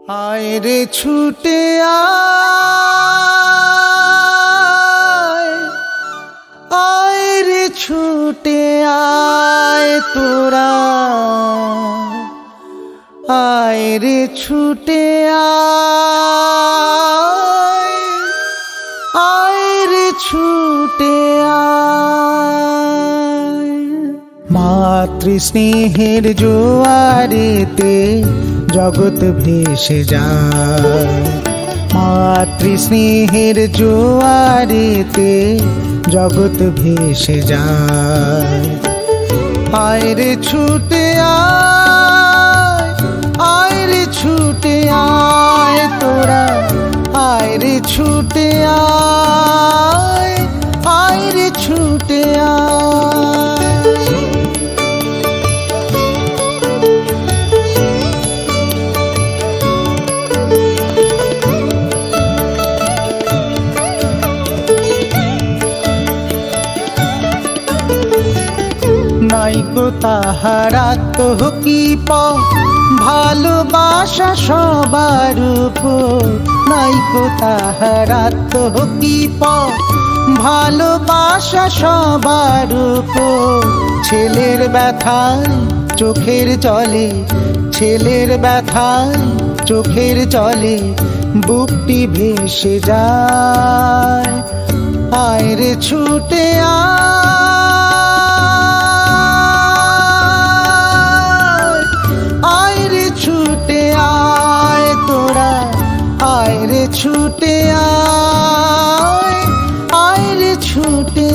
आए रे छूटे आए रे छूटे आए तोरा आए रे छूटे आए रे छूटे মাতৃস্নেহের জোয়ারেতে জগৎ ভেসে যায়। মাতৃস্নেহের জোয়ারেতে জগৎ ভেসে যায়। আয় রে ছুটে আয় রে ছুটে আয় তোরা আয় রে ছুটে আয় রে ছুটে নাইকো তাহারা তো কি ভালোবাসা সবার উপর। নাইকো তাহারা তো কি ভালোবাসা সবার উপর। ছেলের ব্যথায় চোখের জলে ছেলের ব্যথায় চোখের জলে বুকটি ভেসে যায়। আয় রে ছুটে ছুটে আয় তোরা আয় রে ছুটে আয় রে ছুটে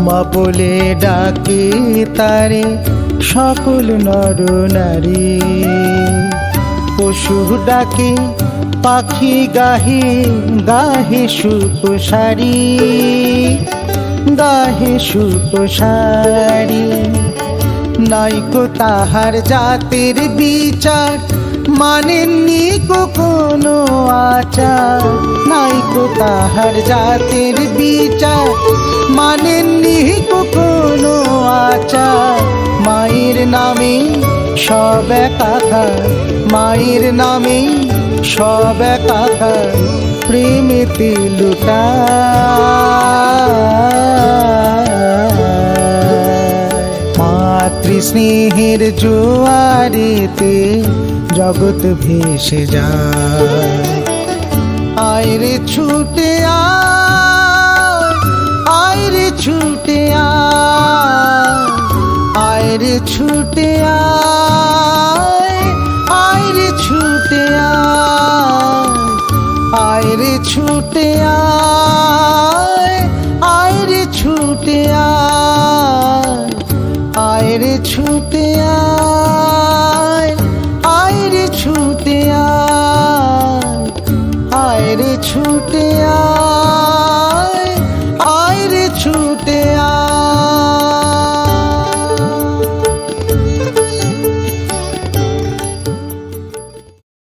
মা বলে ডাকে তারে সকল নর নারী। পশু ডাকে পাখি গাহে গাহে সুখ সারি গাহে সুখ সারি। নাইকো তাহার জাতের বিচার মানেননি কোনো আচার। নাইকো তাহার জাতের বিচার মানেননি কোনো আচার। মায়ের নামে সব একাকার মায়ের নামে সব একাকার প্রেমেতে লুটায়। মাতৃস্নেহের জোয়ারেতে জগৎ ভেসে যায়। আয় রে ছুটে আয় রে ছুটে আয় রে ছুটে আয় রে ছুটে আয় রে ছুটে